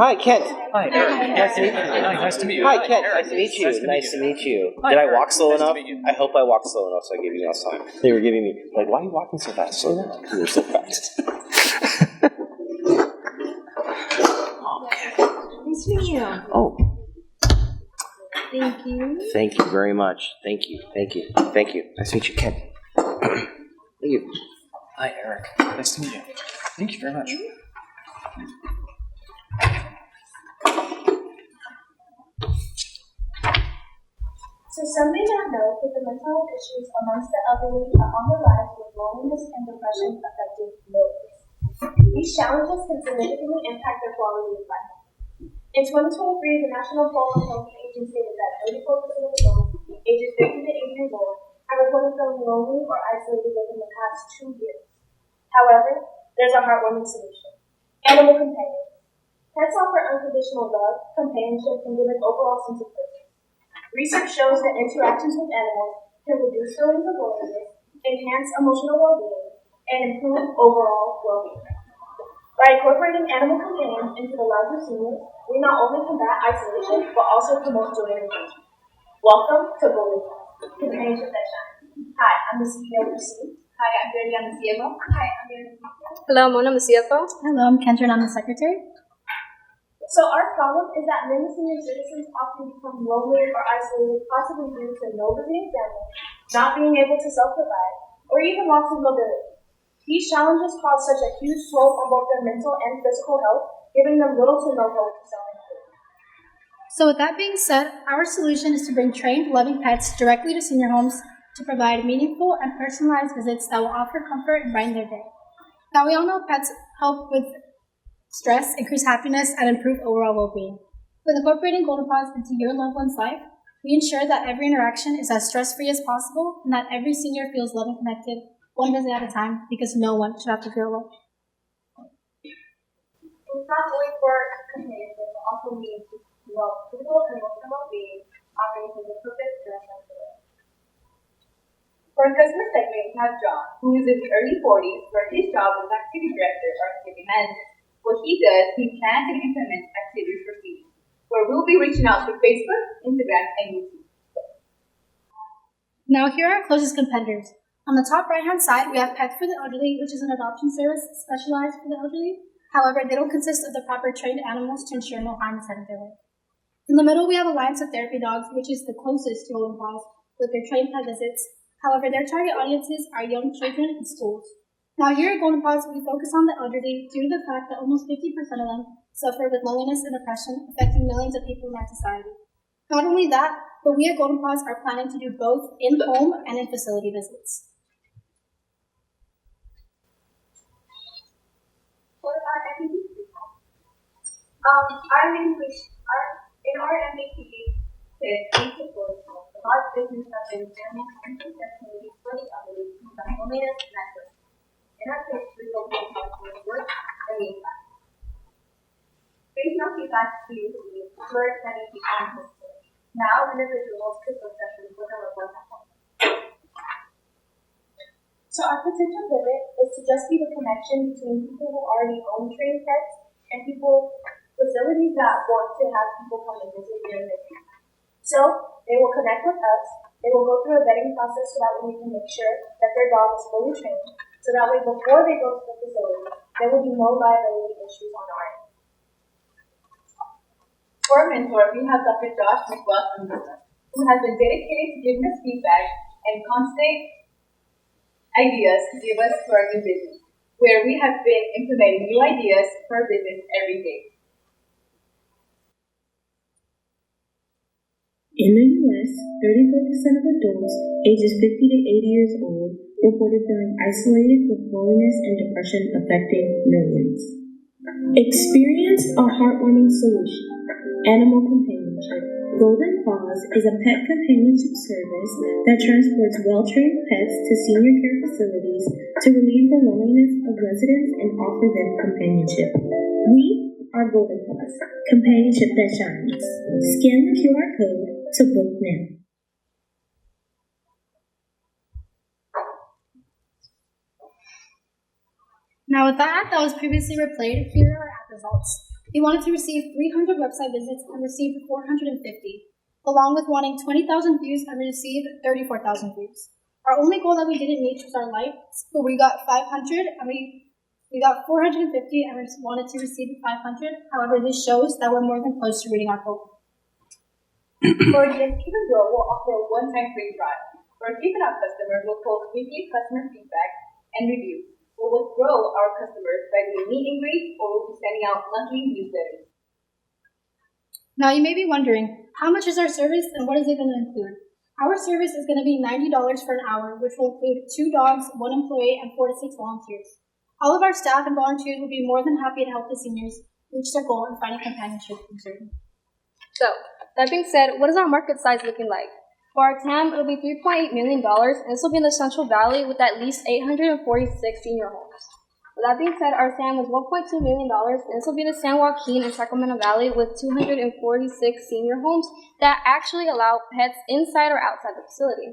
Hi, Kent. Hi, Eric. Nice to meet you. Hi, nice to meet you. Hi, Kent. Eric. Nice to meet you. Nice to meet you. Hi, Did I Eric. walk slow Nice to enough? meet you. I hope I walked slow enough so I gave you enough time. They were giving me, like, why are you walking so fast? Slow down. You're so fast. Nice to meet you. Oh, Thank you. thank you very much. Thank you. Thank you. Thank you. Nice to meet you, Kent. Thank you. Hi, Eric. Nice to meet you. Thank you very much. So some may not know that the mental health issues amongst the elderly are on the rise, with loneliness and depression affecting millions. These challenges can significantly impact their quality of life. In 2023, the National Paws Agency stated that 34% of adults ages 50 to 80 years old have reported feeling lonely or isolated within the past 2 years. However, there's a heartwarming solution: animal companions. Pets offer unconditional love, companionship, and give an overall sense of purpose. Research shows that interactions with animals can reduce feelings of loneliness, enhance emotional well-being, and improve overall well-being. By incorporating animal companions into the lives of seniors, we not only combat isolation, but also promote joy and engagement. Welcome to Golden Paws, companionship that shines. Hi, I'm the CEO of RC. Hi, I'm Verdi, I'm the CFO. Hi, I'm Verdi. Hello, Mona, I'm the CFO. Hello, I'm Kendra, I'm the secretary. So our problem is that many senior citizens often become lonely or isolated, possibly due to no visiting family, not being able to self-provide, or even loss of mobility. These challenges cause such a huge toll on both their mental and physical health, giving them little to no hope for self-improvement. So with that being said, our solution is to bring trained, loving pets directly to senior homes to provide meaningful and personalized visits that will offer comfort and brighten their day. Now we all know pets help with stress, increase happiness, and improve overall well-being. With incorporating Golden Paws into your loved one's life, we ensure that every interaction is as stress-free as possible and that every senior feels loved and connected, one visit at a time, because no one should have to feel alone. It's not only for companionship, but also means to promote physical and emotional well-being, offering a purpose and a sense of life. For our customer segment, we have John, who is in the early 40s, where his job is activity director or activity manager. What he does, he plans and implements activities for seniors, where we'll be reaching out to Facebook, Instagram, and YouTube. Now here are our closest competitors. On the top right-hand side, we have Pets for the Elderly, which is an adoption service specialized for the elderly. However, they don't consist of the proper trained animals to ensure no harm is headed their way. In the middle, we have Alliance of Therapy Dogs, which is the closest to Golden Paws with their trained pet visits. However, their target audiences are young children and schools. Now here at Golden Paws, we focus on the elderly due to the fact that almost 50% of them suffer with loneliness and depression, affecting millions of people in our society. Not only that, but we at Golden Paws are planning to do both in-home and in-facility visits. For our MVP recap, in our MVP test, we support a large business that brings animals and accessibility for the elderly to combine loneliness and access. In our case, we focus on work and the impact. Based on feedback we received, we're extending the animal support. Now, individuals could book sessions with our loved ones. So our potential pivot is to just be the connection between people who already own trained pets and facilities that want to have people come and visit during their free time. So they will connect with us. They will go through a vetting process so that we can make sure that their dog is fully trained. So that way, before they go to the facility, there will be no liability issues on our end. For our mentor, we have Dr. Josh McWell, who has been dedicated to giving us feedback and constant ideas to give us for our new business, where we have been implementing new ideas for our business every day. In the U.S., 34% of adults ages 50 to 80 years old reported feeling isolated with loneliness and depression affecting millions. Experience our heartwarming solution, animal companionship. Golden Paws is a pet companionship service that transports well-trained pets to senior care facilities to relieve the loneliness of residents and offer them companionship. We are Golden Paws, companionship that shines. Scan the QR code to book now. Now with that ad that was previously replayed, here are our app results. We wanted to receive 300 website visits and received 450, along with wanting 20,000 views and received 34,000 views. Our only goal that we didn't meet was our likes, but we got 500 and we got 450 and we wanted to receive 500. However, this shows that we're more than close to reading our goal. For Just Even Grow, we'll offer a one-time free trial. For keeping our customers, we'll post weekly customer feedback and reviews. We'll grow our customers by doing meet and greets, or we'll be sending out monthly newsletters. Now you may be wondering, how much is our service and what is it going to include? Our service is going to be $90 for an hour, which will include 2 dogs, 1 employee, and 4 to 6 volunteers. All of our staff and volunteers will be more than happy to help the seniors reach their goal in finding companionship and serving. So, that being said, what is our market size looking like? For our TAM, it'll be $3.8 million, and this will be in the Central Valley with at least 846 senior homes. With that being said, our TAM is $1.2 million, and this will be in the San Joaquin and Sacramento Valley with 246 senior homes that actually allow pets inside or outside the facility.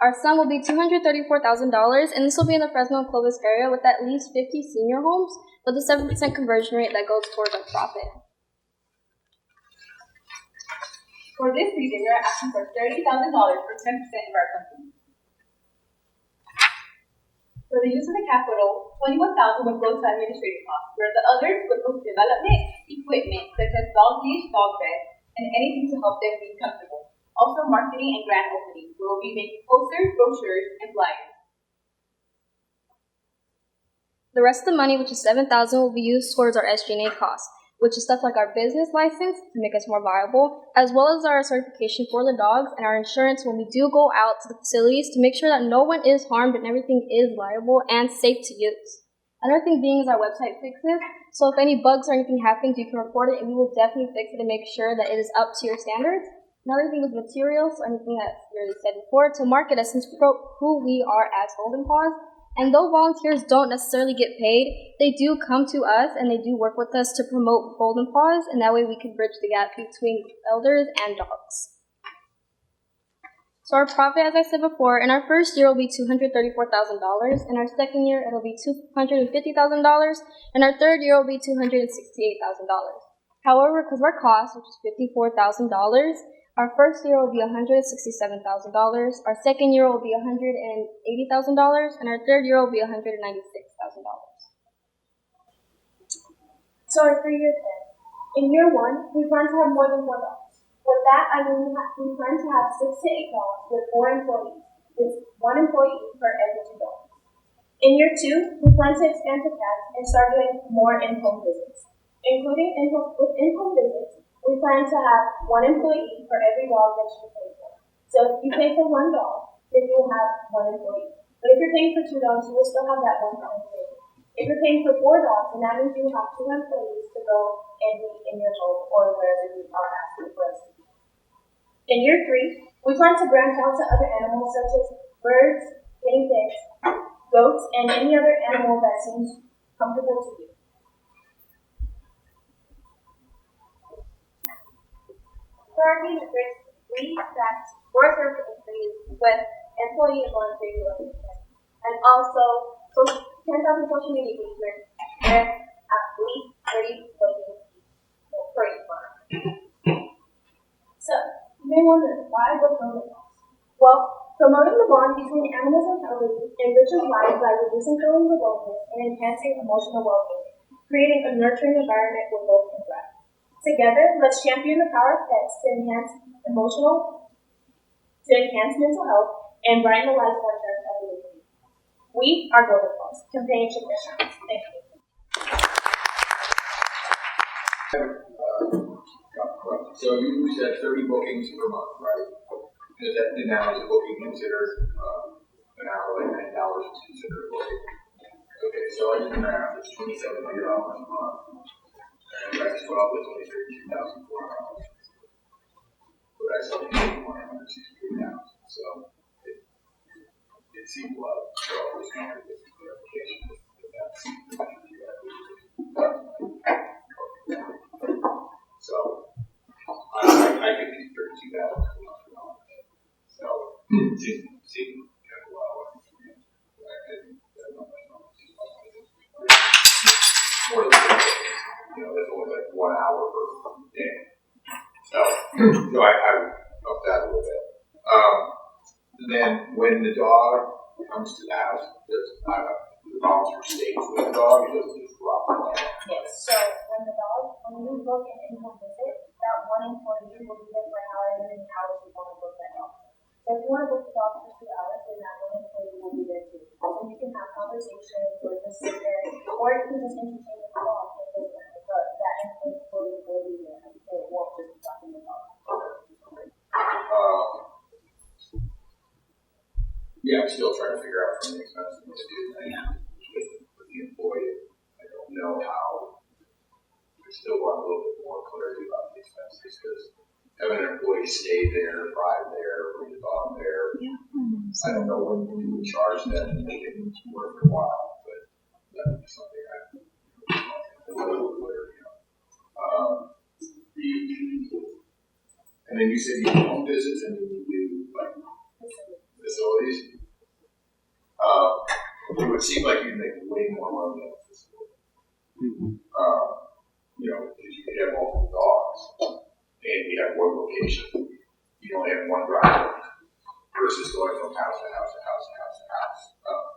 Our sum will be $234,000, and this will be in the Fresno and Clovis area with at least 50 senior homes, with a 7% conversion rate that goes towards our profit. For this reason, we are asking for $30,000 for 10% of our company. For the use of the capital, $21,000 would go to administrative costs, where the others would go to development, equipment such as dog leash, dog bed, and anything to help them be comfortable. Also, marketing and grand openings, where we'll be making posters, brochures, and flyers. The rest of the money, which is $7,000, will be used towards our SG&A costs, which is stuff like our business license to make us more viable, as well as our certification for the dogs and our insurance when we do go out to the facilities to make sure that no one is harmed and everything is liable and safe to use. Another thing being is our website fixes, so if any bugs or anything happens, you can report it and we will definitely fix it and make sure that it is up to your standards. Another thing is materials, anything that you already said before, to market us and who we are as Golden Paws. And though volunteers don't necessarily get paid, they do come to us and they do work with us to promote Golden Paws, and that way we can bridge the gap between elders and dogs. So our profit, as I said before, in our first year will be $234,000, in our second year it'll be $250,000, and our third year will be $268,000. However, because our cost, which is $54,000, our first year will be $167,000, our second year will be $180,000, and our third year will be $196,000. So our 3-year plan. In year 1, we plan to have more than 4 dogs. With that, I mean we plan to have 6 to 8 dogs with 4 employees, with 1 employee for every 2 dogs. In year 2, we plan to expand to cats and start doing more in-home visits. Including in-home visits, we plan to have 1 employee for every dog that you pay for. So if you pay for 1 dog, then you will have 1 employee. But if you're paying for 2 dogs, you will still have that 1 employee. If you're paying for 4 dogs, then that means you will have 2 employees to go and be in your home or wherever you are asking for us to be. In year 3, we plan to branch out to other animals such as birds, guinea pigs, goats, and any other animal that seems comfortable to you. For our team, we expect more service employees with employee and voluntary relationships, and also 10,000 social media engagement with at least 30 employees per each month. So, you may wonder, why go Golden Paws? Well, promoting the bond between animals and elderly enriches lives by reducing feelings of loneliness and enhancing emotional well-being, creating a nurturing environment where both can thrive. Together, let's champion the power of pets to enhance mental health and brighten the lives of our elderly people. We are Golden Paws, companionship missions. Thank you. So you said 30 bookings per month, right? And now is a booking considered an hour, like $10 is considered a booking. Okay, so I did the math, it's $2,700 a month. And that's 12 is only $32,400. But that's only $163,000. So it seemed low. So I was going to get some clarification if that's so I could do 32,000 a month. So it seemed kind of low. More than that's only like 1 So I would up that a little bit. And then when the dog comes to the house, the volunteer stays with the dog, it doesn't just drop them off. Yes, so when you book an in-home visit, that one employee will be there for however many hours you want to book that dog. So if you want to book the dog for 2 hours, then that one employee will be there too. So you can have conversations or just sit there, or you can just entertain the dog. It doesn't matter, but that employee will be there. It won't just be dropping the dog. Yeah, I'm still trying to figure out from the expenses to do with the employee. I don't know how. I still want a little bit more clarity about the expenses because having an employee stay there, drive there, bring the dog there. I don't know when you would charge them and make it worth their while, but that would be something I a little clarity on. And then you said you do home visits and then you do like facilities. It would seem like you'd make way more money at a facility. Because you could have multiple dogs and you have one location. You don't have one driver versus going from house to house to house to house to house.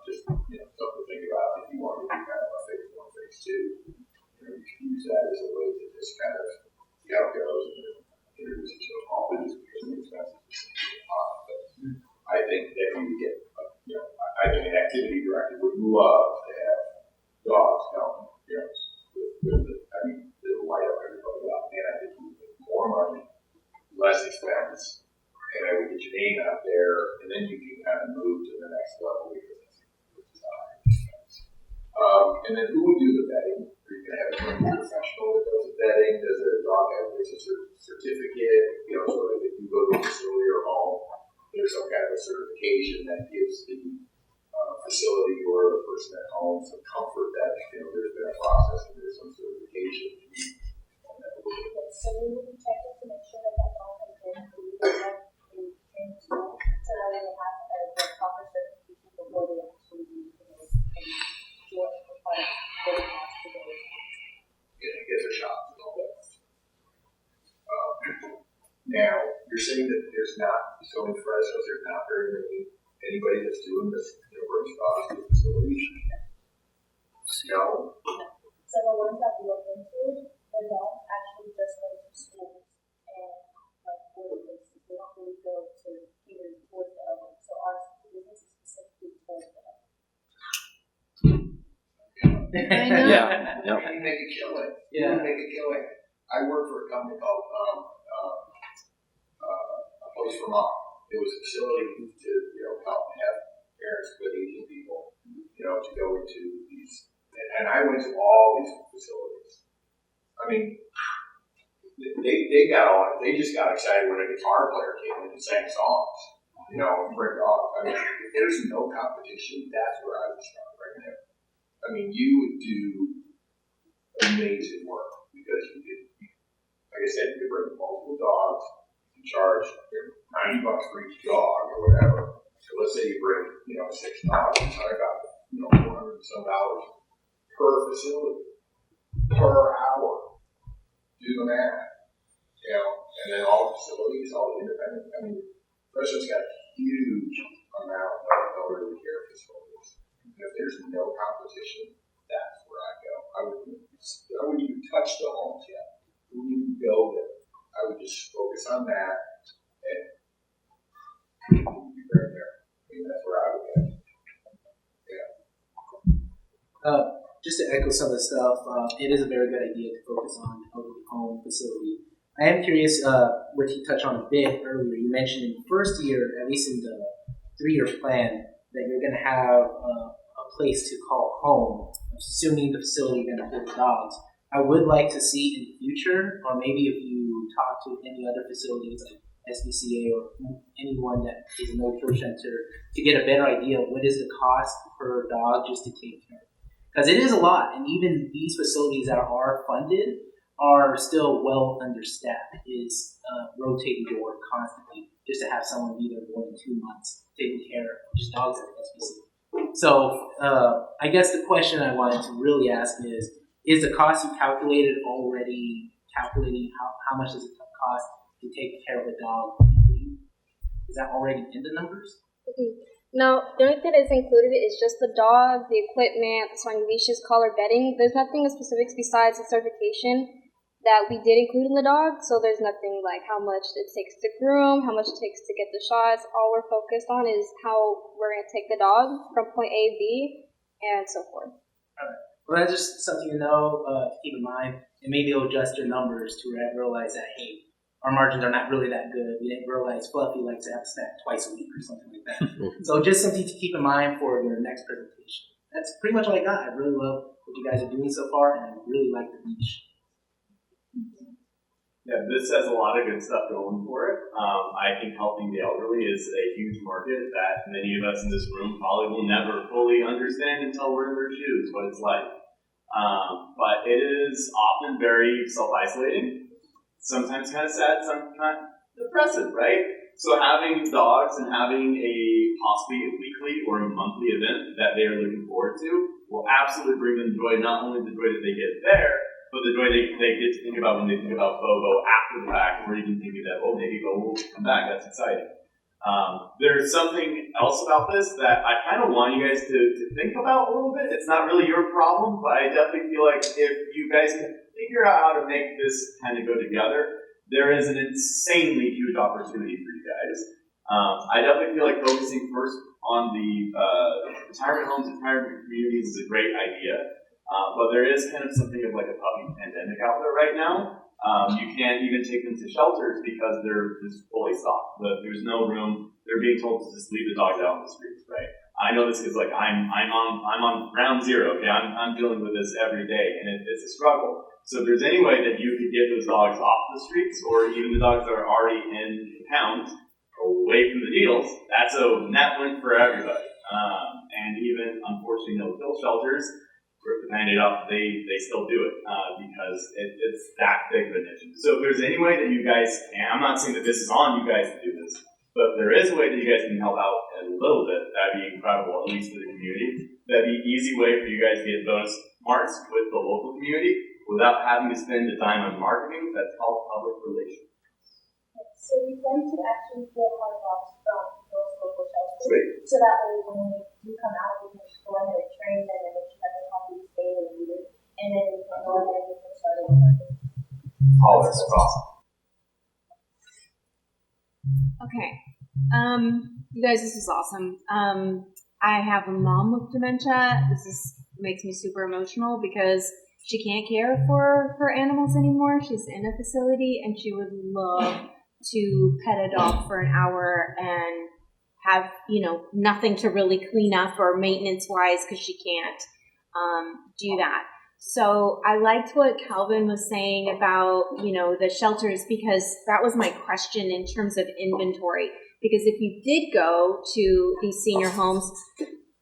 Just something to think about if you want to do kind of a phase 1, phase 2. You can use that as a way to just kind of see how it goes and introduce it to a small business because the expenses are but I think that you get, I think an activity director would love to have dogs come, it'll light up everybody up. And I think you would make more money, less expense, and I would get your name out there, and then you can kind of move to the next level because it's a higher expense. And then who would do the vetting? Are you going to have a professional that does the vetting? Does a dog have a certificate? So that if you go to a facility or home, there's some kind of a certification that gives the facility or the person at home some comfort that there's been a process and there's some certification. So we will be checking to make sure that dog has been in school, so that they have a proper certification before they actually do those and what requires very fast to go. Get their shots and all that. Now, you're saying that there's not, so in Fresno, there's not very anybody that's doing this, brings dogs to the facility? No? So the ones that we look into, the dogs actually just go to schools and other places. They don't really go to either towards the other. So our business is specifically towards the other. I know. Yeah. You make a killing. Yeah. You make a killing. I work for a company called A Place for Mom. It was a facility to help have parents with aging people, to go into these. And I went to all these facilities. I mean, they just got excited when a guitar player came in and sang songs, and bring dogs. I mean, if there's no competition, that's where I would start right there. I mean, you would do amazing work because you could, like I said, you could bring multiple dogs, you charge $90 for each dog or whatever. So let's say you bring, 6 dogs, you're talking about, $400 and some per facility, per hour. Do the math, and then all the facilities, all the independent. I mean, Fresno's got a huge amount of elderly care facilities. And if there's no competition, that's where I go. I wouldn't even touch the homes yet. I wouldn't even go there. I would just focus on that and be right there. I mean, that's where I would go. Yeah. Just to echo some of the stuff, it is a very good idea to focus on elderly home facility. I am curious what you touched on a bit earlier. You mentioned in the first year, at least in the 3-year plan, that you're going to have a place to call home, assuming the facility is going to hold dogs. I would like to see in the future, or maybe if you talk to any other facilities like SBCA or anyone that is a no-kill center, to get a better idea of what is the cost per dog just to take care of. Because it is a lot, and even these facilities that are funded are still well understaffed. It is rotating door constantly just to have someone be there more than 2 months taking care of just dogs at the SBC. So I guess the question I wanted to really ask is the cost you calculated already calculating how much does it cost to take care of the dog weekly? Is that already in the numbers? No, the only thing that is included is just the dog, the equipment, the swing leashes, collar, bedding. There's nothing specific besides the certification that we did include in the dog, so there's nothing like how much it takes to groom, how much it takes to get the shots. All we're focused on is how we're going to take the dog from point A to B, and so forth. All right. Well, that's just something to know, to keep in mind, and maybe you'll adjust your numbers to realize that, hey, our margins are not really that good. We didn't realize Fluffy likes to have a snack twice a week or something like that. So just something to keep in mind for your next presentation. That's pretty much all I got. I really love what you guys are doing so far, and I really like the leash. Yeah, this has a lot of good stuff going for it. I think helping the elderly is a huge market that many of us in this room probably will never fully understand until we're in their shoes, what it's like. But it is often very self-isolating, sometimes kind of sad, sometimes kind of depressive, right? So having dogs and having possibly a weekly or a monthly event that they are looking forward to will absolutely bring them joy, not only the joy that they get there, but the joy they get to think about when they think about Bobo after the fact, or even thinking that, oh, maybe Bobo will come back. That's exciting. There's something else about this that I kind of want you guys to think about a little bit. It's not really your problem, but I definitely feel like if you guys can figure out how to make this kind of go together, there is an insanely huge opportunity for you guys. I definitely feel like focusing first on the retirement homes, retirement communities is a great idea. But there is kind of something of like a puppy pandemic out there right now. You can't even take them to shelters because they're just fully stocked. There's no room. They're being told to just leave the dogs out in the streets, right? I know this because like I'm on ground zero. Okay, I'm dealing with this every day, and it's a struggle. So if there's any way that you could get those dogs off the streets, or even the dogs that are already in pounds, away from the needles, that's a net win for everybody. And even unfortunately, no-kill shelters. Rip the Band-Aid off, they still do it because it's that big of an issue. So if there's any way that you guys can, I'm not saying that this is on you guys to do this, but if there is a way that you guys can help out a little bit, that'd be incredible, at least for the community. That'd be an easy way for you guys to get bonus marks with the local community without having to spend the time on marketing. That's called public relations. So we plan to actually get our dogs from those local shelters. Sweet. So that way when we do come out, we can go ahead and train them and make sure that they're properly spayed and neutered. And then we can go ahead and get them started with our business. Oh, that's awesome. Okay. You guys, this is awesome. I have a mom with dementia. Makes me super emotional because she can't care for her animals anymore. She's in a facility and she would love to pet a dog for an hour and have, nothing to really clean up or maintenance wise because she can't do that. So I liked what Calvin was saying about, the shelters, because that was my question in terms of inventory. Because if you did go to these senior homes,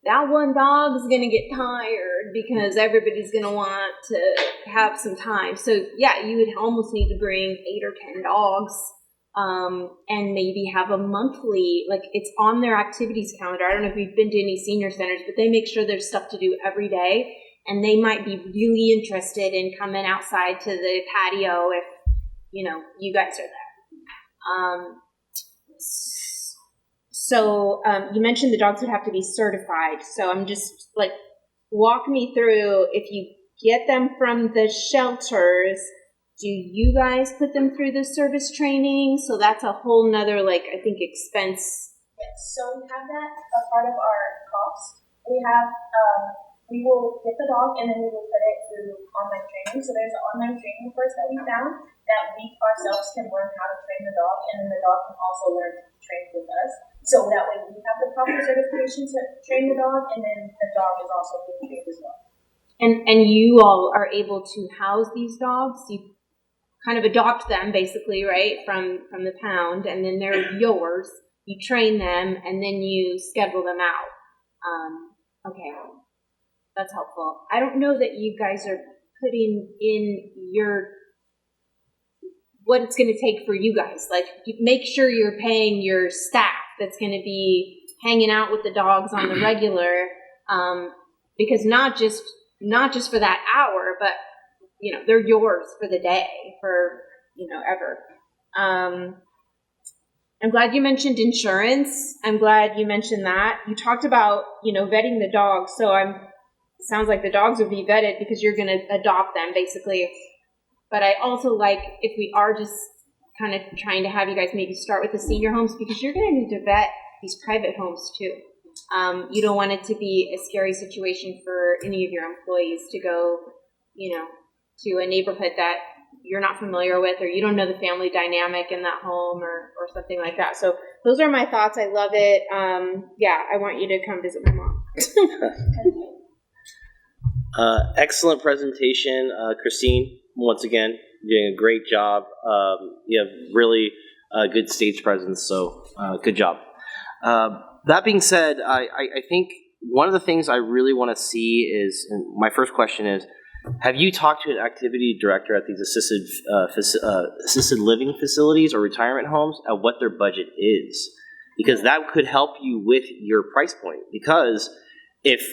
that one dog is going to get tired because everybody's going to want to have some time. So yeah, you would almost need to bring 8 or 10 dogs. And maybe have a monthly, like it's on their activities calendar. I don't know if you've been to any senior centers, but they make sure there's stuff to do every day. And they might be really interested in coming outside to the patio if, you guys are there. So you mentioned the dogs would have to be certified. So I'm just like, walk me through, if you get them from the shelters, do you guys put them through the service training? So that's a whole nother, I think, expense. Yes, so we have that as part of our costs. We will get the dog and then we will put it through online training. So there's an online training course that we found that we ourselves can learn how to train the dog, and then the dog can also learn to train with us. So that way we have the proper certification to train the dog, and then the dog is also being trained as well. And you all are able to house these dogs? You kind of adopt them basically, right, from the pound, and then they're yours. You train them, and then you schedule them out. Okay, that's helpful. I don't know that you guys are putting in what it's going to take for you guys. Make sure you're paying your staff that's going to be hanging out with the dogs on the regular, because not just for that hour, but they're yours for the day, for ever. I'm glad you mentioned insurance. I'm glad you mentioned that. You talked about, vetting the dogs. So it sounds like the dogs would be vetted because you're going to adopt them, basically. But I also like if we are just kind of trying to have you guys maybe start with the senior homes, because you're going to need to vet these private homes too. You don't want it to be a scary situation for any of your employees to go, to a neighborhood that you're not familiar with, or you don't know the family dynamic in that home or something like that. So those are my thoughts. I love it. I want you to come visit my mom. Excellent presentation, Christine. Once again, doing a great job. You have really good stage presence, so good job. That being said, I think one of the things I really want to see is, and my first question is, have you talked to an activity director at these assisted living facilities or retirement homes at what their budget is? Because that could help you with your price point. Because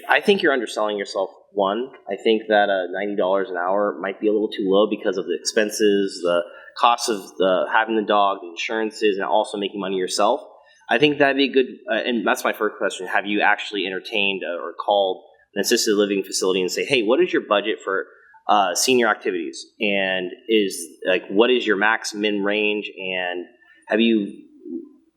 I think you're underselling yourself. One, I think that $90 an hour might be a little too low because of the expenses, the cost of having the dog, the insurances, and also making money yourself. I think that'd be a good, and that's my first question. Have you actually entertained or called an assisted living facility and say, hey, what is your budget for senior activities? And what is your max min range? And have you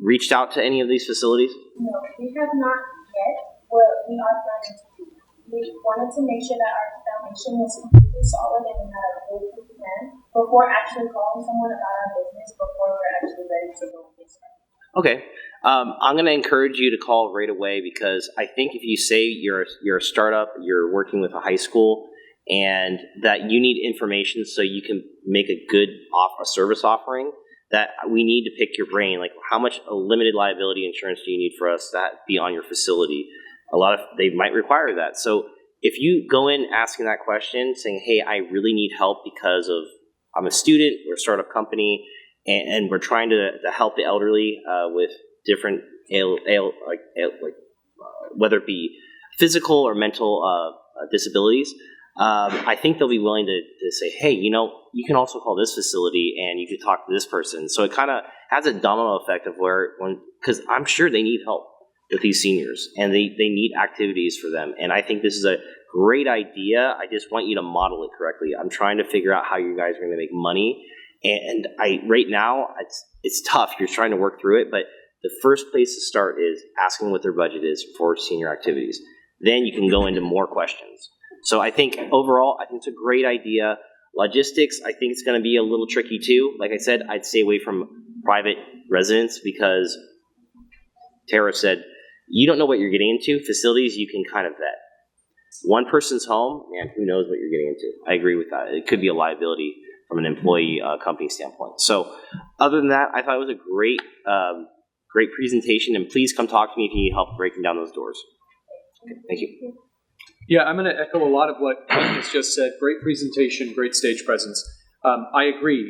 reached out to any of these facilities? No, we have not yet. What we are planning to do. We wanted to make sure that our foundation was completely solid and we had a foolproof plan before actually calling someone about our business before we're actually ready to go and get started. Okay. I'm going to encourage you to call right away, because I think if you say you're a startup, you're working with a high school, and that you need information so you can make a good service offering, that we need to pick your brain. Like, how much limited liability insurance do you need for us to be on your facility? They might require that. So if you go in asking that question, saying, hey, I really need help because I'm a student, we're a startup company, and we're trying to help the elderly with different whether it be physical or mental disabilities, I think they'll be willing to say, hey, you can also call this facility and you can talk to this person. So it kind of has a domino effect of because I'm sure they need help with these seniors, and they need activities for them. And I think this is a great idea. I just want you to model it correctly. I'm trying to figure out how you guys are going to make money. And right now, it's tough. You're trying to work through it, but the first place to start is asking what their budget is for senior activities. Then you can go into more questions. So I think overall, I think it's a great idea. Logistics, I think it's going to be a little tricky too. Like I said, I'd stay away from private residents because Tara said, you don't know what you're getting into. Facilities, you can kind of vet. One person's home, man, who knows what you're getting into. I agree with that. It could be a liability from an employee company standpoint. So other than that, I thought it was a great presentation, and please come talk to me if you need help breaking down those doors. Okay, thank you. Yeah, I'm going to echo a lot of what Mike has just said. Great presentation, great stage presence. I agree.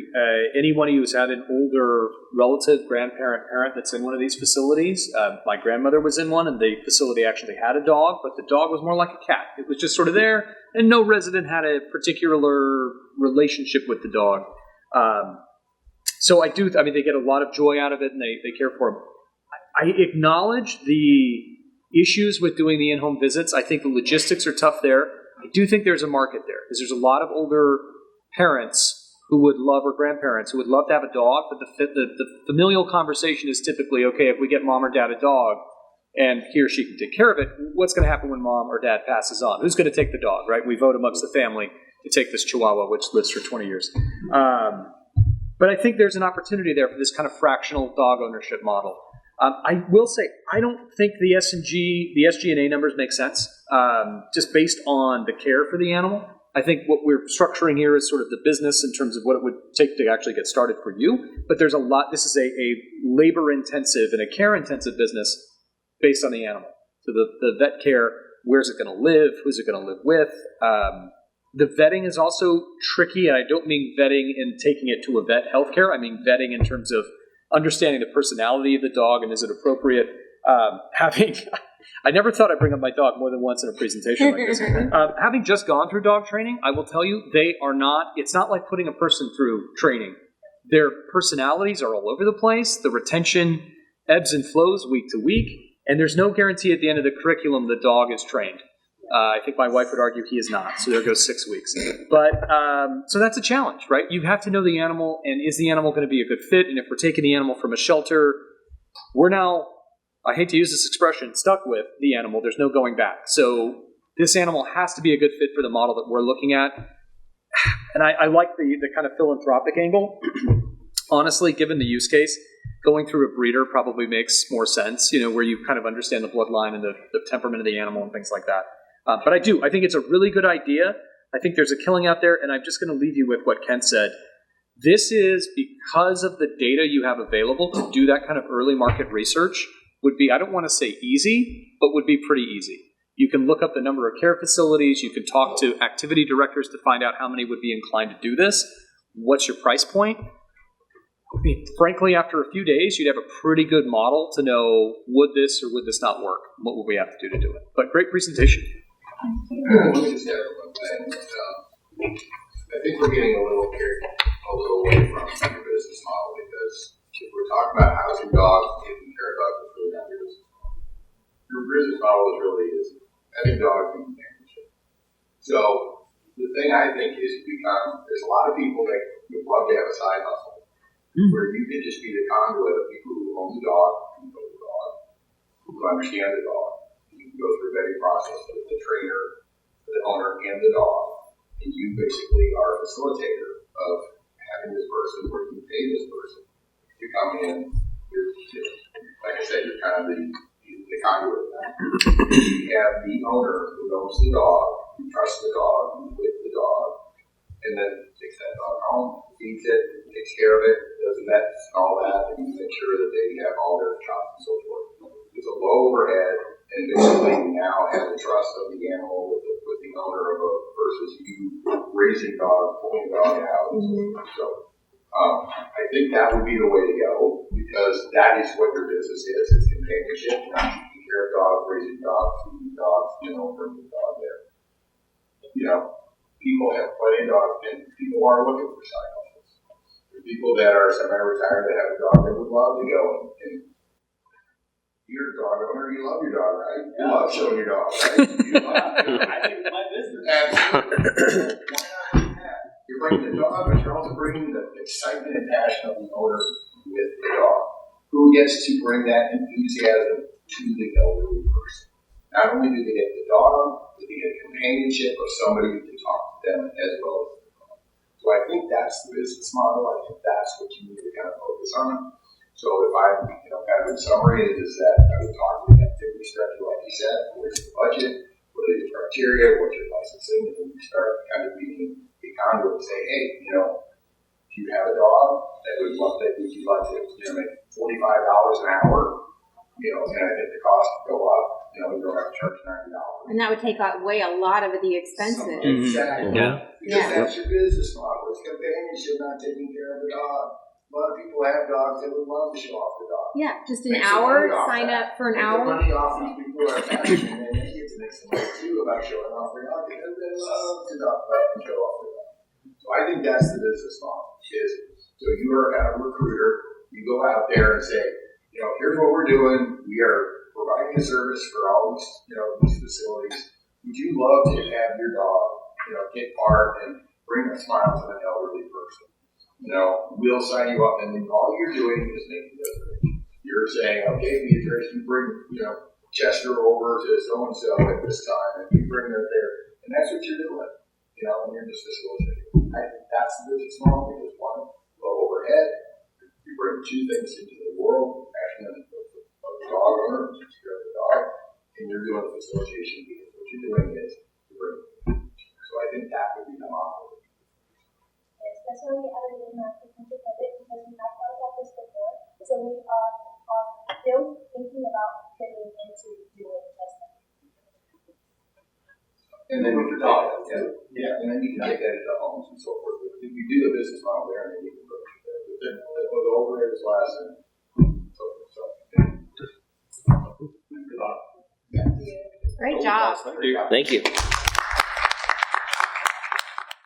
Anyone who's had an older relative, grandparent, parent that's in one of these facilities, my grandmother was in one, and the facility actually had a dog, but the dog was more like a cat. It was just sort of there, and no resident had a particular relationship with the dog. So they get a lot of joy out of it, and they care for him. I acknowledge the issues with doing the in-home visits. I think the logistics are tough there. I do think there's a market there, because there's a lot of older parents who would love, or grandparents who would love to have a dog, but the familial conversation is typically, okay, if we get mom or dad a dog and he or she can take care of it, what's going to happen when mom or dad passes on? Who's going to take the dog, right? We vote amongst the family to take this Chihuahua, which lives for 20 years. But I think there's an opportunity there for this kind of fractional dog ownership model. I will say, I don't think the SG&A numbers make sense, just based on the care for the animal. I think what we're structuring here is sort of the business in terms of what it would take to actually get started for you. But there's a lot. This is a labor-intensive and a care-intensive business based on the animal. So the vet care, where's it going to live? Who's it going to live with? The vetting is also tricky, and I don't mean vetting in taking it to a vet healthcare. I mean vetting in terms of understanding the personality of the dog, and is it appropriate? I never thought I'd bring up my dog more than once in a presentation like this. Having just gone through dog training, I will tell you, it's not like putting a person through training their personalities are all over the place. The retention ebbs and flows week to week, and there's no guarantee at the end of the curriculum the dog is trained. I think my wife would argue he is not, so there goes 6 weeks. But so that's a challenge, right? You have to know the animal, and is the animal going to be a good fit? And if we're taking the animal from a shelter, we're now, I hate to use this expression, stuck with the animal. There's no going back. So this animal has to be a good fit for the model that we're looking at. And I like the kind of philanthropic angle. Honestly, given the use case, going through a breeder probably makes more sense, where you kind of understand the bloodline and the temperament of the animal and things like that. But I think it's a really good idea. I think there's a killing out there, and I'm just going to leave you with what Kent said. This is because of the data you have available to do that kind of early market research would be, I don't want to say easy, but would be pretty easy. You can look up the number of care facilities. You can talk to activity directors to find out how many would be inclined to do this. What's your price point? I mean, frankly, after a few days, you'd have a pretty good model to know, would this or would this not work? What would we have to do to do it? But great presentation. Let me just add one thing. I think we're getting a little away from your business model, because if we're talking about housing dogs, taking care of dogs, it's really not your business model. Your business model is having dogs in companionship. So the thing I think is there's a lot of people that would love to have a side hustle where you can just be the conduit of people who own the dog, who know the dog, who understand the dog. You can go through a vetting process with the trainer, the owner, and the dog, and you basically are a facilitator of having this person, where you pay this person to come in. Like I said, you're kind of the conduit of that. You have the owner who owns the dog, who trusts the dog, who's with the dog, and then takes that dog home, feeds it, takes care of it, does the vets and all that, and you make sure that they have all their shots and so forth. It's a low overhead, and basically you now have the trust of the animal with the owner of versus you raising dogs, pulling a dog out. So I think that would be the way to go, because that is what your business is. It's companionship, not taking care of dogs, raising dogs, feeding dogs, bringing the dog there. People have plenty of dogs, and people are looking for side hustles. There's people that are semi-retired that have a dog that would love to go and you're a dog owner, you love your dog, right? You love showing your dog, right? You love I think it's my business. Absolutely. Why not do that? You're bringing the dog, but you're also bringing the excitement and passion of the owner with the dog, who gets to bring that enthusiasm to the elderly person. Not only do they get the dog, but they get companionship of somebody who can talk to them as well as the dog. So I think that's the business model. I think that's what you need to kind of focus on. So if I'm, kind of in summary, is that I would talk to the activity structure, like you said, where's the budget, what are the criteria, what's your licensing, and then you start kind of being a conduit and say, hey, if you have a dog that would would you like to, make $45 an hour, and I think the cost would go up, you don't have to charge $90. And that would take away a lot of the expenses. Exactly. Yeah. Because that's your business model. It's companionship, not taking care of the dog. A lot of people have dogs that would love to show off the dog. Yeah, just an hour, sign up for an hour. Money off these people who are passionate, and then kids make some money too about showing off their dog because they love to dog and show off their dog. So I think that's the business model. So you are kind of a recruiter. You go out there and say, here's what we're doing. We are providing a service for all these, these facilities. Would you love to have your dog, take part and bring a smile to an elderly person? We'll sign you up, and then all you're doing is making a reservation. You're saying, okay, Beatrice, you bring, Chester over to so-and-so at this time, and you bring her there. And that's what you're doing, and you're just facilitating. I think that's the business model, because one, low overhead, you bring two things into the world, passion of the dog owner, takes care of the dog, and you're doing facilitation, because what you're doing is you bring. So I think that would be the model. That's why we added in our potential credit, because we have thought about this before. So we are still thinking about getting into doing testing. And then with the dog, and then you can take that into homes and so forth. If you do the business model there, and then you can go to there. But then the overhead is less, and so forth. Great job. Thank you.